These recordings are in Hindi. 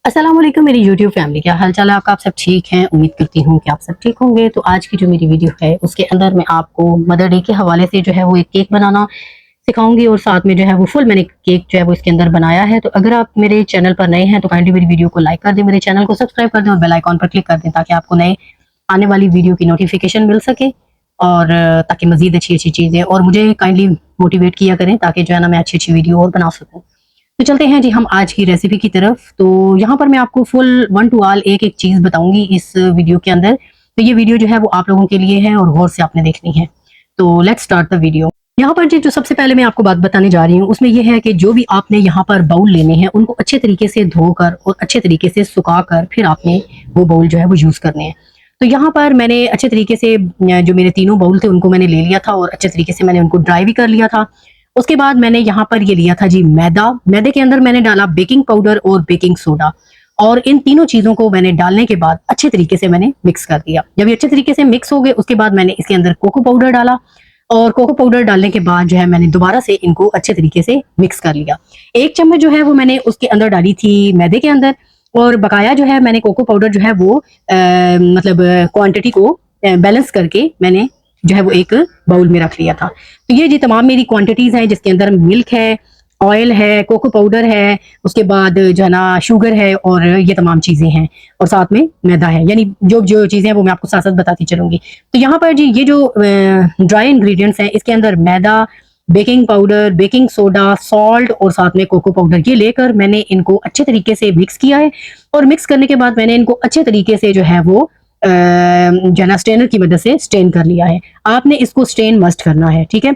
अस्सलाम वालेकुम मेरी यूट्यूब फैमिली, क्या हाल चाल है आपका। आप सब ठीक हैं, उम्मीद करती हूँ कि आप सब ठीक होंगे। तो आज की जो मेरी वीडियो है उसके अंदर मैं आपको मदर डे के हवाले से जो है वो एक केक बनाना सिखाऊंगी और साथ में जो है वो फुल मैंने केक जो है वो इसके अंदर बनाया है। तो अगर आप मेरे चैनल पर नए हैं तो काइंडली मेरी वीडियो को लाइक कर दें, मेरे चैनल को सब्सक्राइब कर दें और बेल आइकॉन पर क्लिक कर दें ताकि आपको नए आने वाली वीडियो की नोटिफिकेशन मिल सके और ताकि मजीद अच्छी अच्छी चीज़ें और मुझे काइंडली मोटिवेट किया करें ताकि जो है ना मैं अच्छी अच्छी वीडियो और बना सकूँ। तो चलते हैं जी हम आज की रेसिपी की तरफ। तो यहाँ पर मैं आपको फुल वन टू ऑल एक एक चीज़ बताऊंगी इस वीडियो के अंदर। तो ये वीडियो जो है वो आप लोगों के लिए है और गौर से आपने देखनी है। तो लेट्स स्टार्ट द वीडियो। यहाँ पर जी जो सबसे पहले मैं आपको बात बताने जा रही हूँ उसमें यह है कि जो भी आपने यहाँ पर बाउल लेने हैं उनको अच्छे तरीके से धोकर और अच्छे तरीके से सुखाकर फिर आपने वो बाउल जो है वो यूज़ करने हैं। तो यहाँ पर मैंने अच्छे तरीके से जो मेरे तीनों बाउल थे उनको मैंने ले लिया था और अच्छे तरीके से मैंने उनको ड्राई भी कर लिया था। उसके बाद मैंने यहाँ पर ये लिया था जी मैदा। मैदे के अंदर मैंने डाला बेकिंग पाउडर और बेकिंग सोडा और इन तीनों चीजों को मैंने डालने के बाद अच्छे तरीके से मैंने मिक्स कर दिया। जब ये अच्छे तरीके से मिक्स हो गए उसके बाद मैंने इसके अंदर कोको पाउडर डाला और कोको पाउडर डालने के बाद जो है मैंने दोबारा से इनको अच्छे तरीके से मिक्स कर लिया। एक चम्मच जो है वो मैंने उसके अंदर डाली थी मैदे के अंदर और बकाया जो है मैंने कोको पाउडर जो है वो मतलब क्वांटिटी को बैलेंस करके मैंने जो है वो एक बाउल में रख लिया था। तो ये जी तमाम मेरी क्वांटिटीज हैं जिसके अंदर मिल्क है, ऑयल है, कोको पाउडर है, उसके बाद जो है ना शुगर है और ये तमाम चीजें हैं और साथ में मैदा है। यानी जो जो चीजें हैं वो मैं आपको साथ साथ बताती चलूंगी। तो यहाँ पर जी ये जो ड्राई इंग्रेडिएंट्स हैं इसके अंदर मैदा, baking powder, baking soda, salt और साथ में कोको पाउडर ये लेकर मैंने इनको अच्छे तरीके से मिक्स किया है और मिक्स करने के बाद मैंने इनको अच्छे तरीके से जो है वो जो है ना स्ट्रेनर की मदद से स्ट्रेन कर लिया है। आपने इसको स्ट्रेन मस्ट करना है, ठीक है।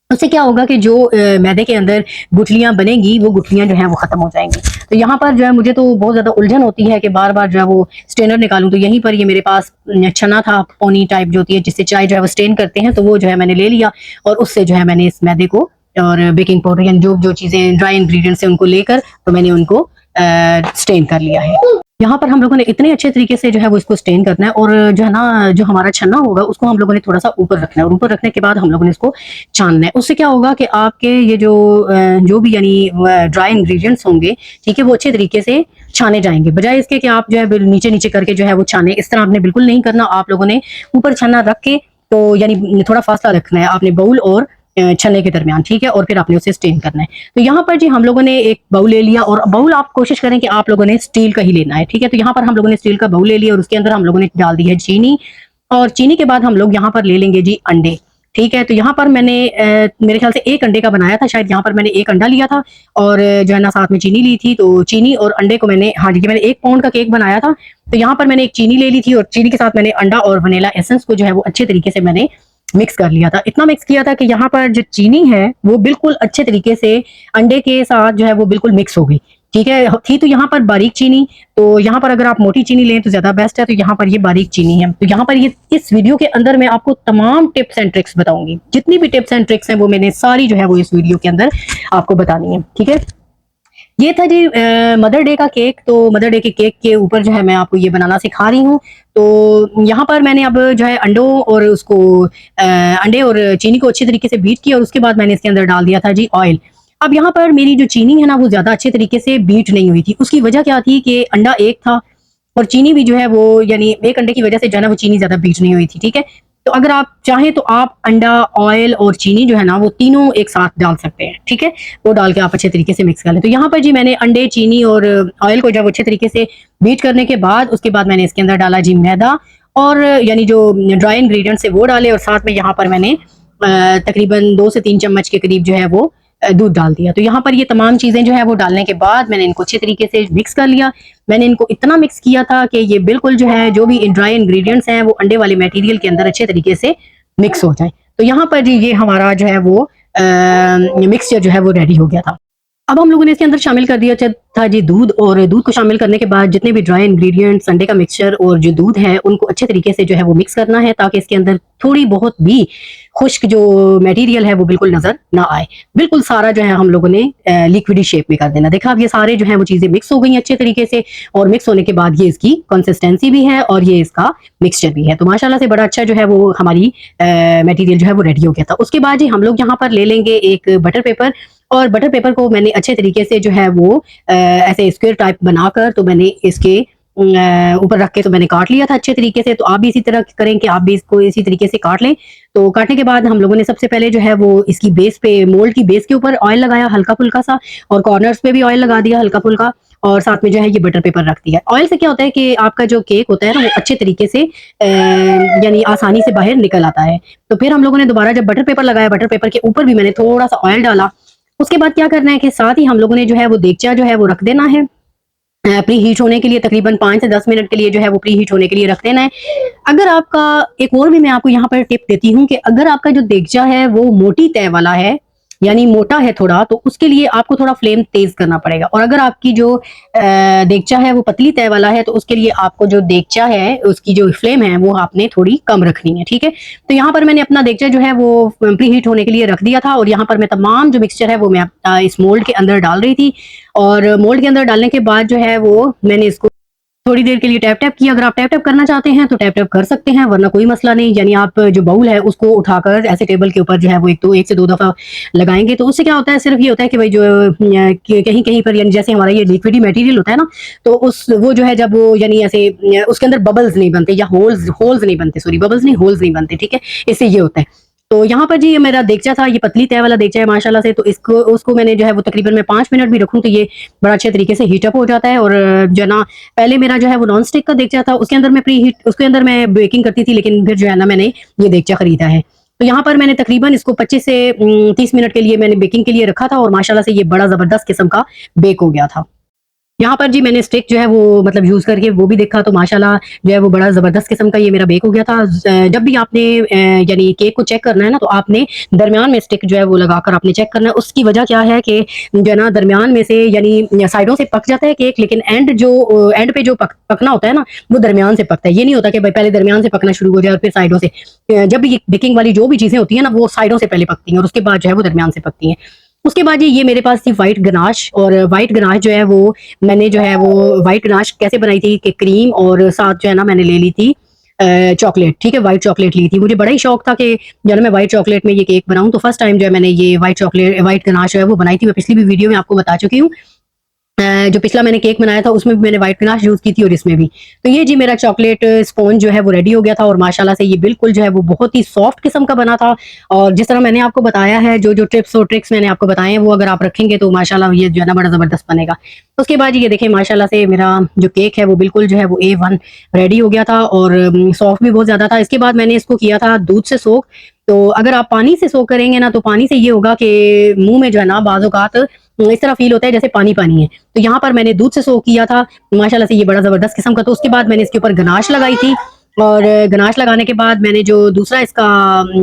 उससे क्या होगा कि जो मैदे के अंदर गुठलियां बनेंगी वो गुठलियां जो है वो खत्म हो जाएंगी। तो यहाँ पर जो है मुझे तो बहुत ज्यादा उलझन होती है कि बार बार जो है वो स्ट्रेनर निकालूं। तो यहीं पर ये मेरे पास छना था, पोनी टाइप जो होती है जिससे चाय जो है वो स्ट्रेन करते हैं, तो वो जो है मैंने ले लिया और उससे जो है मैंने इस मैदे को और बेकिंग पाउडर यानी जो जो चीजें ड्राई इंग्रेडिएंट्स है उनको लेकर तो मैंने उनको स्ट्रेन कर लिया है। यहाँ पर हम लोगों ने इतने अच्छे तरीके से जो है वो इसको स्टेन करना है और जो है ना जो हमारा छन्ना होगा उसको हम लोगों ने थोड़ा सा ऊपर रखना है और ऊपर रखने के बाद हम लोगों ने इसको छानना है। उससे क्या होगा कि आपके ये जो भी यानी ड्राई इंग्रेडिएंट्स होंगे, ठीक है, वो अच्छे तरीके से छाने जाएंगे बजाय इसके कि आप जो है नीचे नीचे करके जो है वो छाने। इस तरह आपने बिल्कुल नहीं करना। आप लोगों ने ऊपर छन्ना रख के तो यानी थोड़ा फासला रखना है आपने बाउल और छन्ने के दरमियान, ठीक है, और फिर आपने उसे स्टेन करना है। तो यहाँ पर जी हम लोगों ने एक बाउल ले लिया और बाउल आप कोशिश करें कि आप लोगों ने स्टील का ही लेना है, ठीक है। तो यहाँ पर हम लोगों ने स्टील का बाउल ले लिया और उसके अंदर हम लोगों ने डाल दी है चीनी और चीनी के बाद हम लोग यहाँ पर ले लेंगे जी अंडे, ठीक है। तो यहाँ पर मैंने मेरे ख्याल से एक अंडे का बनाया था, शायद यहाँ पर मैंने एक अंडा लिया था और जो है ना साथ में चीनी ली थी। तो चीनी और अंडे को मैंने, हाँ जी, मैंने 1 पाउंड का केक बनाया था तो यहाँ पर मैंने एक चीनी ले ली थी और चीनी के साथ मैंने अंडा और वनीला एसेंस को जो है वो अच्छे तरीके से मैंने मिक्स कर लिया था। इतना मिक्स किया था कि यहाँ पर जो चीनी है वो बिल्कुल अच्छे तरीके से अंडे के साथ जो है वो बिल्कुल मिक्स हो गई, ठीक है। थी तो यहाँ पर बारीक चीनी, तो यहाँ पर अगर आप मोटी चीनी लें तो ज्यादा बेस्ट है। तो यहाँ पर ये बारीक चीनी है। तो यहाँ पर ये इस वीडियो के अंदर मैं आपको तमाम टिप्स एंड ट्रिक्स बताऊंगी। जितनी भी टिप्स एंड ट्रिक्स हैं वो मैंने सारी जो है वो इस वीडियो के अंदर आपको बतानी है, ठीक है। ये था जी मदर डे का केक। तो मदर डे के केक के ऊपर जो है मैं आपको ये बनाना सिखा रही हूँ। तो यहाँ पर मैंने अब जो है अंडों और उसको अंडे और चीनी को अच्छे तरीके से बीट किया और उसके बाद मैंने इसके अंदर डाल दिया था जी ऑयल। अब यहाँ पर मेरी जो चीनी है ना वो ज्यादा अच्छे तरीके से बीट नहीं हुई थी। उसकी वजह क्या थी कि अंडा एक था और चीनी भी जो है वो यानी एक अंडे की वजह से जो है ना वो चीनी ज्यादा बीट नहीं हुई थी, ठीक है। तो अगर आप चाहें तो आप अंडा, ऑयल और चीनी जो है ना वो तीनों एक साथ डाल सकते हैं, ठीक है। वो डाल के आप अच्छे तरीके से मिक्स कर लें। तो यहाँ पर जी मैंने अंडे, चीनी और ऑयल को जब अच्छे तरीके से बीट करने के बाद उसके बाद मैंने इसके अंदर डाला जी मैदा और यानी जो ड्राई इंग्रेडिएंट्स है वो डाले और साथ में यहाँ पर मैंने तकरीबन 2 से 3 चम्मच के करीब जो है वो दूध डाल दिया। तो यहाँ पर ये तमाम चीजें जो है वो डालने के बाद मैंने इनको अच्छे तरीके से मिक्स कर लिया। मैंने इनको इतना मिक्स किया था कि ये बिल्कुल जो है जो भी ड्राई इंग्रेडिएंट्स हैं वो अंडे वाले मटेरियल के अंदर अच्छे तरीके से मिक्स हो जाए। तो यहाँ पर जी ये हमारा जो है वो मिक्सचर जो है वो रेडी हो गया था। अब हम लोगों ने इसके अंदर शामिल कर दिया था जी दूध और दूध को शामिल करने के बाद जितने भी ड्राई इंग्रेडिएंट्स, अंडे का मिक्सचर और जो दूध है उनको अच्छे तरीके से जो है वो मिक्स करना है ताकि इसके अंदर थोड़ी बहुत भी खुश्क जो मटेरियल है वो बिल्कुल नजर ना आए। बिल्कुल सारा जो है हम लोगों ने लिक्विडी शेप में कर देना। देखा अब ये सारे जो है वो चीजें मिक्स हो गई अच्छे तरीके से और मिक्स होने के बाद ये इसकी कंसिस्टेंसी भी है और ये इसका मिक्सचर भी है। तो माशाल्लाह से बड़ा अच्छा जो है वो हमारी मटेरियल जो है वो रेडी हो गया था। उसके बाद जी हम लोग यहाँ पर ले लेंगे एक बटर पेपर और बटर पेपर को मैंने अच्छे तरीके से जो है वो ऐसे स्क्वायर टाइप बनाकर तो मैंने इसके ऊपर रख के तो मैंने काट लिया था अच्छे तरीके से। तो आप भी इसी तरह करें कि आप भी इसको इसी तरीके से काट लें। तो काटने के बाद हम लोगों ने सबसे पहले जो है वो इसकी बेस पे, मोल्ड की बेस के ऊपर ऑयल लगाया हल्का फुल्का सा, और कॉर्नर्स पे भी ऑयल लगा दिया हल्का फुल्का, और साथ में जो है ये बटर पेपर रख दिया। ऑयल से क्या होता है कि आपका जो केक होता है ना वो अच्छे तरीके से यानी आसानी से बाहर निकल आता है। तो फिर हम लोगों ने दोबारा जब बटर पेपर लगाया, बटर पेपर के ऊपर भी मैंने थोड़ा सा ऑयल डाला। उसके बाद क्या करना है कि साथ ही हम लोगों ने जो है वो देगचा जो है वो रख देना है प्री हीट होने के लिए, तकरीबन 5 से 10 मिनट के लिए जो है वो प्री हीट होने के लिए रख देना है। अगर आपका, एक और भी मैं आपको यहाँ पर टिप देती हूँ कि अगर आपका जो देगचा है वो मोटी तय वाला है, यानी मोटा है थोड़ा, तो उसके लिए आपको थोड़ा फ्लेम तेज करना पड़ेगा। और अगर आपकी जो देगचा है वो पतली तय वाला है, तो उसके लिए आपको जो देगचा है उसकी जो फ्लेम है वो आपने थोड़ी कम रखनी है, ठीक है। तो यहाँ पर मैंने अपना देगचा जो है वो प्री हीट होने के लिए रख दिया था, और यहाँ पर मैं तमाम जो मिक्सचर है वो मैं इस मोल्ड के अंदर डाल रही थी। और मोल्ड के अंदर डालने के बाद जो है वो मैंने इसको थोड़ी देर के लिए टैप टैप किया। अगर आप टैप टैप करना चाहते हैं तो टैप टैप कर सकते हैं, वरना कोई मसला नहीं। यानी आप जो बाउल है उसको उठाकर ऐसे टेबल के ऊपर जो है वो एक से दो दफा लगाएंगे, तो उससे क्या होता है, सिर्फ ये होता है कि भाई जो कहीं कहीं पर, यानी जैसे हमारा ये लिक्विडी मटेरियल होता है ना, तो उस वो जो है जब वो यानी ऐसे उसके अंदर बबल्स नहीं बनते, या होल्स नहीं बनते, सॉरी बबल्स नहीं, होल्स नहीं बनते, ठीक है। इससे ये होता है। तो यहाँ पर जी ये मेरा देगचा था, ये पतली तय वाला देगचा है माशाल्लाह से। तो इसको उसको मैंने जो है वो तकरीबन मैं 5 मिनट भी रखूँ तो ये बड़ा अच्छे तरीके से हीट अप हो जाता है। और जो है ना, पहले मेरा जो है वो नॉन स्टिक का देगचा था, उसके अंदर मैं प्री हीट, उसके अंदर मैं बेकिंग करती थी, लेकिन फिर जो है ना मैंने ये देगचा खरीदा है। तो यहाँ पर मैंने तकरीबन इसको 25 से 30 मिनट के लिए मैंने बेकिंग के लिए रखा था, और माशाल्लाह से ये बड़ा जबरदस्त किस्म का बेक हो गया था। यहाँ पर जी मैंने स्टिक जो है वो मतलब यूज करके वो भी देखा, तो माशाल्लाह जो है वो बड़ा जबरदस्त किस्म का ये मेरा बेक हो गया था। जब भी आपने यानी केक को चेक करना है ना, तो आपने दरमियान में स्टिक जो है वो लगाकर आपने चेक करना है। उसकी वजह क्या है कि जो है ना दरमियान में से यानी साइडों से पक जाता है केक, लेकिन एंड पे जो पकना होता है ना वो दरमियान से पकता है। ये नहीं होता कि भाई पहले दरमियान से पकना शुरू हो जाए और फिर साइडों से। जब भी बेकिंग वाली जो भी चीजें होती है ना वो साइडों से पहले पकती हैं और उसके बाद जो है वो दरमियान से पकती हैं। उसके बाद ये मेरे पास थी व्हाइट गनाश, और व्हाइट गनाश जो है वो मैंने जो है वो व्हाइट गनाश कैसे बनाई थी कि क्रीम और साथ जो है ना मैंने ले ली थी चॉकलेट, ठीक है, व्हाइट चॉकलेट ली थी। मुझे बड़ा ही शौक था कि जो है मैं व्हाइट चॉकलेट में ये केक बनाऊं। तो फर्स्ट टाइम जो है मैंने ये व्हाइट गनाश जो है वो बनाई थी। मैं पिछली भी वीडियो में आपको बता चुकी हूँ। जो पिछला मैंने केक बनाया था उसमें भी मैंने व्हाइट गनाश यूज की थी, और इसमें भी। तो ये जी मेरा चॉकलेट स्पॉन्ज जो है वो रेडी हो गया था, और माशाल्लाह से ये बिल्कुल जो है वो बहुत ही सॉफ्ट किस्म का बना था। और जिस तरह मैंने आपको बताया है, जो जो टिप्स और ट्रिक्स मैंने आपको बताए हैं, वो अगर आप रखेंगे तो माशाल्लाह ये जो है ना बड़ा जबरदस्त बनेगा। उसके बाद ये देखें माशाल्लाह से मेरा जो केक है वो बिल्कुल जो है वो A1 रेडी हो गया था, और सॉफ्ट भी बहुत ज्यादा था। इसके बाद मैंने इसको किया था दूध से सोख। तो अगर आप पानी से सोख करेंगे ना, तो पानी से ये होगा कि मुंह में जो है ना बाज़ औक़ात इस तरह फील होता है जैसे पानी पानी है। तो यहाँ पर मैंने दूध से सोख किया था, माशाल्लाह से ये बड़ा जबरदस्त किस्म का। तो उसके बाद मैंने इसके ऊपर गनाश लगाई थी, और गनाश लगाने के बाद मैंने जो दूसरा इसका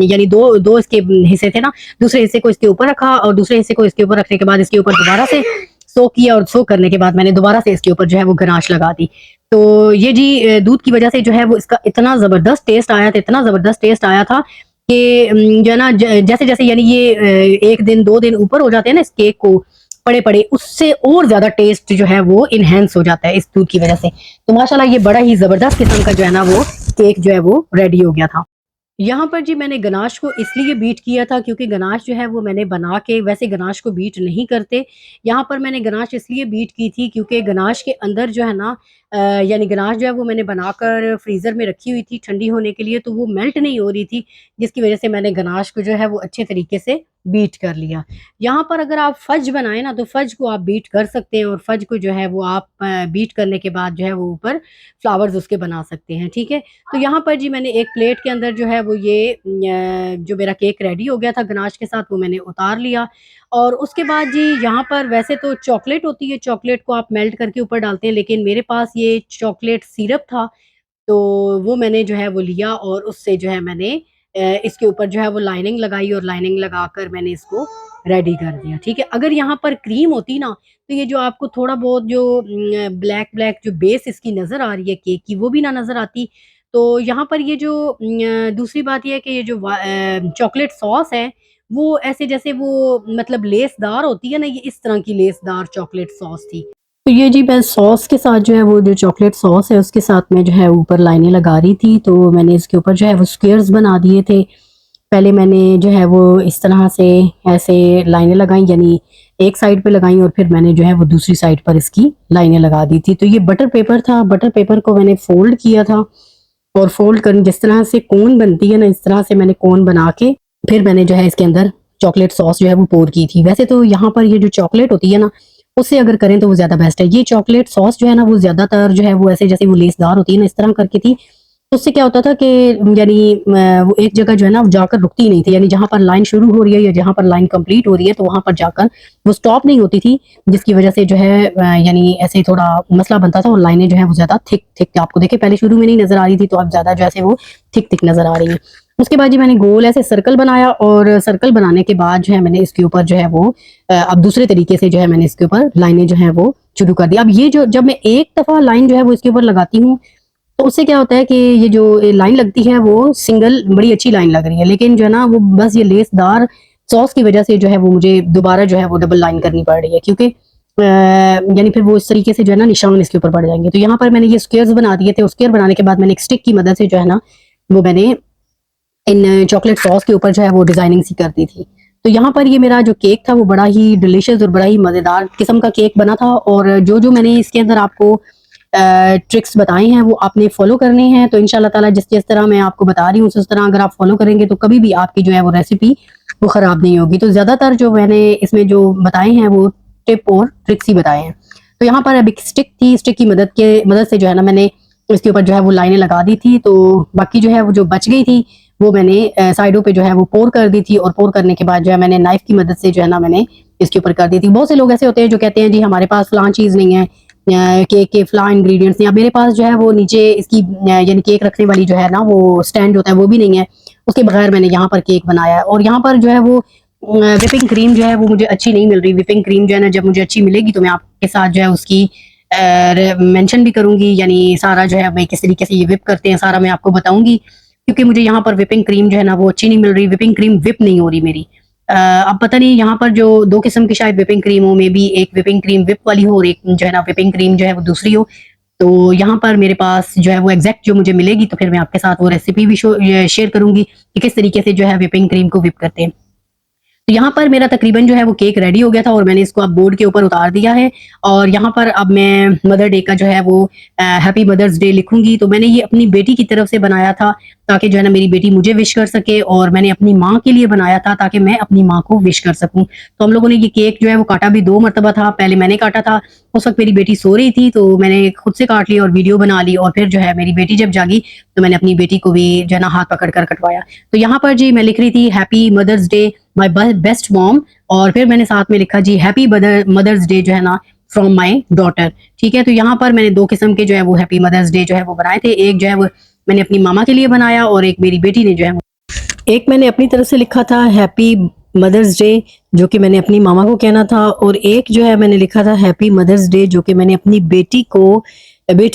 यानी दो दो इसके हिस्से थे ना, दूसरे हिस्से को इसके ऊपर रखा, और दूसरे हिस्से को इसके ऊपर रखने के बाद इसके ऊपर दोबारा से सोख किया, और सोख करने के बाद मैंने दोबारा से इसके ऊपर जो है वो गनाश लगा दी। तो ये जी दूध की वजह से जो है वो इसका इतना जबरदस्त टेस्ट आया था, इतना जबरदस्त टेस्ट आया था कि जो है ना जैसे जैसे यानी ये 1 दिन 2 दिन ऊपर हो जाते हैं ना इस केक को पड़े पड़े, उससे और ज्यादा टेस्ट जो है वो इनहेंस हो जाता है इस दूध की वजह से। तो माशाल्लाह ये बड़ा ही जबरदस्त किस्म का जो है ना वो केक जो है वो रेडी हो गया था। यहाँ पर जी मैंने गनाश को इसलिए बीट किया था क्योंकि गनाश जो है वो मैंने बना के, वैसे गनाश को बीट नहीं करते। यहाँ पर मैंने गनाश इसलिए बीट की थी क्योंकि गनाश के अंदर जो है ना यानी गनाश जो है वो मैंने बनाकर फ्रीज़र में रखी हुई थी ठंडी होने के लिए, तो वो मेल्ट नहीं हो रही थी, जिसकी वजह से मैंने गनाश को जो है वो अच्छे तरीके से बीट कर लिया। यहाँ पर अगर आप फज बनाएं ना, तो फज को आप बीट कर सकते हैं, और फज को जो है वो आप बीट करने के बाद जो है वो ऊपर फ्लावर्स उसके बना सकते हैं, ठीक है। तो यहाँ पर जी मैंने एक प्लेट के अंदर जो है वो ये जो मेरा केक रेडी हो गया था गनाश के साथ, वो मैंने उतार लिया। और उसके बाद जी यहाँ पर वैसे तो चॉकलेट होती है, चॉकलेट को आप मेल्ट करके ऊपर डालते हैं, लेकिन मेरे पास ये चॉकलेट सिरप था, तो वो मैंने जो है वो लिया, और उससे जो है मैंने इसके ऊपर जो है वो लाइनिंग लगाई, और लाइनिंग लगाकर मैंने इसको रेडी कर दिया, ठीक है। अगर यहाँ पर क्रीम होती ना, तो ये जो आपको थोड़ा बहुत जो ब्लैक ब्लैक जो बेस इसकी नज़र आ रही है केक की, वो भी ना नज़र आती। तो यहाँ पर ये जो दूसरी बात ये है कि ये जो चॉकलेट सॉस है, वो ऐसे जैसे वो मतलब लेसदार होती है ना, ये इस तरह की लेसदार चॉकलेट सॉस थी। तो ये जी मैं सॉस के साथ जो है वो जो चॉकलेट सॉस है उसके साथ में जो है ऊपर लाइनें लगा रही थी, तो मैंने इसके ऊपर जो है वो स्क्वेयर्स बना दिए थे। पहले मैंने जो है वो इस तरह से ऐसे लाइनें लगाई, यानी एक साइड पे लगाई, और फिर मैंने जो है वो दूसरी साइड पर इसकी लाइनें लगा दी थी। तो ये बटर पेपर था, बटर पेपर को मैंने फोल्ड किया था, और फोल्ड कर जिस तरह से कोन बनती है ना, इस तरह से मैंने कोन बना के फिर मैंने जो है इसके अंदर चॉकलेट सॉस जो है वो पोर की थी। वैसे तो यहाँ पर ये जो चॉकलेट होती है ना, उससे अगर करें तो वो ज्यादा बेस्ट है। ये चॉकलेट सॉस जो है ना, वो ज्यादातर जो है वो ऐसे जैसे वो लेसदार होती है ना, इस तरह करके थी। तो उससे क्या होता था कि यानी वो एक जगह जो है ना जाकर रुकती नहीं थी, यानी जहां पर लाइन शुरू हो रही है या जहां पर लाइन कंप्लीट हो रही है तो वहां पर जाकर वो स्टॉप नहीं होती थी, जिसकी वजह से जो है यानी ऐसे थोड़ा मसला बनता था, और लाइनें जो है वो ज्यादा थिक थिक आपको देखे पहले शुरू में नहीं नजर आ रही थी, तो अब ज्यादा जो है वो थिक थिक नजर आ रही है। उसके बाद जी मैंने गोल ऐसे सर्कल बनाया, और सर्कल बनाने के बाद जो है मैंने इसके ऊपर जो है वो अब दूसरे तरीके से जो है मैंने इसके ऊपर लाइनें जो है वो शुरू कर दी। अब ये जो जब मैं एक दफा लाइन जो है वो इसके ऊपर लगाती हूँ, तो उससे क्या होता है कि ये जो लाइन लगती है वो सिंगल बड़ी अच्छी लाइन लग रही है, लेकिन जो है ना वो बस ये लेसदार सॉस की वजह से जो है वो मुझे दोबारा जो है वो डबल लाइन करनी पड़ रही है, क्योंकि यानी फिर वो इस तरीके से जो है ना निशान इसके ऊपर पड़ जाएंगे। तो यहाँ पर मैंने ये स्क्वेयर्स बना दिए थे, और स्क्वेयर बनाने के बाद मैंने एक स्टिक की मदद से जो है ना वो मैंने इन चॉकलेट सॉस के ऊपर जो है वो डिजाइनिंग सी कर दी थी। तो यहाँ पर ये मेरा जो केक था वो बड़ा ही डिलीशियस और बड़ा ही मजेदार किस्म का केक बना था, और जो जो मैंने इसके अंदर आपको ट्रिक्स बताए हैं वो आपने फॉलो करने हैं। तो इंशाल्लाह ताला जिस जिस तरह मैं आपको बता रही हूँ उस तरह अगर आप फॉलो करेंगे तो कभी भी आपकी जो है वो रेसिपी वो खराब नहीं होगी। तो ज्यादातर जो मैंने इसमें जो बताए हैं वो टिप और ट्रिक्स ही बताए हैं। तो यहाँ पर अब एक स्टिक थी, स्टिक की मदद से जो है ना मैंने इसके ऊपर जो है वो लाइनें लगा दी थी। तो बाकी जो है वो जो बच गई थी वो मैंने साइडों पे जो है वो पोर कर दी थी, और पोर करने के बाद जो है मैंने नाइफ की मदद से जो है ना मैंने इसके ऊपर कर दी थी। बहुत से लोग ऐसे होते हैं जो कहते हैं जी हमारे पास फलां चीज नहीं है, केक के फलां इंग्रेडिएंट्स नहीं। अब मेरे पास जो है वो नीचे इसकी यानी केक रखने वाली जो है ना वो स्टैंड होता है वो भी नहीं है, उसके बगैर मैंने यहाँ पर केक बनाया है। और यहाँ पर जो है वो विपिंग क्रीम जो है वो मुझे अच्छी नहीं मिल रही। विपिंग क्रीम जो है ना जब मुझे अच्छी मिलेगी तो मैं आपके साथ जो है उसकी मेंशन भी करूंगी, यानी सारा जो है भाई किस तरीके से ये विप करते हैं सारा मैं आपको बताऊंगी, क्योंकि मुझे यहाँ पर विपिंग क्रीम जो है ना वो अच्छी नहीं मिल रही, विपिंग क्रीम विप नहीं हो रही मेरी। अब पता नहीं यहाँ पर जो दो किस्म की शायद विपिंग क्रीम हो, मे बी एक विपिंग क्रीम विप वाली हो और एक जो है ना विपिंग क्रीम जो है वो दूसरी हो। तो यहाँ पर मेरे पास जो है वो एग्जैक्ट जो मुझे मिलेगी तो फिर मैं आपके साथ वो रेसिपी भी शेयर करूंगी कि किस तरीके से जो है विपिंग क्रीम को विप करते हैं। तो यहाँ पर मेरा तकरीबन जो है वो केक रेडी हो गया था, और मैंने इसको अब बोर्ड के ऊपर उतार दिया है। और यहाँ पर अब मैं मदर डे का जो है वो हैप्पी मदर्स डे लिखूंगी। तो मैंने ये अपनी बेटी की तरफ से बनाया था ताकि जो है ना मेरी बेटी मुझे विश कर सके, और मैंने अपनी माँ के लिए बनाया था ताकि मैं अपनी माँ को विश कर सकूं। तो हम लोगों ने ये केक जो है वो काटा भी 2 मरतबा था। पहले मैंने काटा था, उस वक्त मेरी बेटी सो रही थी तो मैंने खुद से काट लिया और वीडियो बना ली, और फिर जो है मेरी बेटी जब जागी तो मैंने अपनी बेटी को भी जो है ना हाथ पकड़ कर कटवाया। तो यहाँ पर जी मैं लिख रही थी happy mother's day my best mom, और फिर मैंने साथ में लिखा जी हैप्पी मदर्स डे जो है ना फ्रॉम माई डॉटर। ठीक है, तो यहाँ पर मैंने 2 किस्म के जो है वो हैप्पी मदर्स डे जो है वो बनाए थे। एक जो है वो मैंने अपनी मामा के लिए बनाया, और एक मेरी बेटी ने जो है एक मैंने अपनी तरफ से लिखा था हैप्पी मदर्स डे जो कि मैंने अपनी मामा को कहना था, और एक जो है मैंने लिखा था हैप्पी मदर्स डे जो कि मैंने अपनी बेटी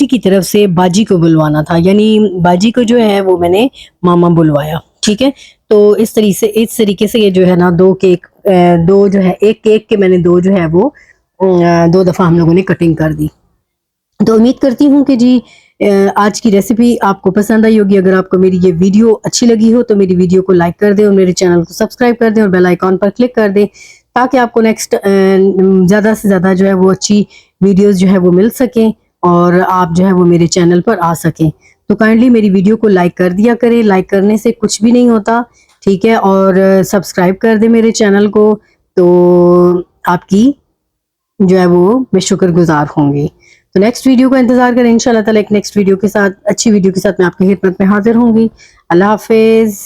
की तरफ से बाजी को बुलवाना था, यानी बाजी को जो है वो मैंने मामा बुलवाया। ठीक है, तो इस तरीके से ये जो है ना 2 केक दो जो है एक केक के मैंने 2 जो है वो 2 दफा हम लोगों ने कटिंग कर दी। तो उम्मीद करती हूँ कि जी आज की रेसिपी आपको पसंद आई होगी। अगर आपको मेरी ये वीडियो अच्छी लगी हो तो मेरी वीडियो को लाइक कर दें, और मेरे चैनल को सब्सक्राइब कर दें, और बेल आइकॉन पर क्लिक कर दें ताकि आपको नेक्स्ट ज़्यादा से ज़्यादा जो है वो अच्छी वीडियोस जो है वो मिल सकें, और आप जो है वो मेरे चैनल पर आ सकें। तो काइंडली मेरी वीडियो को लाइक कर दिया करें, लाइक करने से कुछ भी नहीं होता। ठीक है, और सब्सक्राइब कर दें मेरे चैनल को, तो आपकी जो है वो मैं शुक्रगुजार होंगी। तो नेक्स्ट वीडियो का इंतजार करें, इंशाल्लाह ताला एक नेक्स्ट वीडियो के साथ, अच्छी वीडियो के साथ मैं आपकी खिदमत में हाजिर होंगी। अल्लाह हाफिज।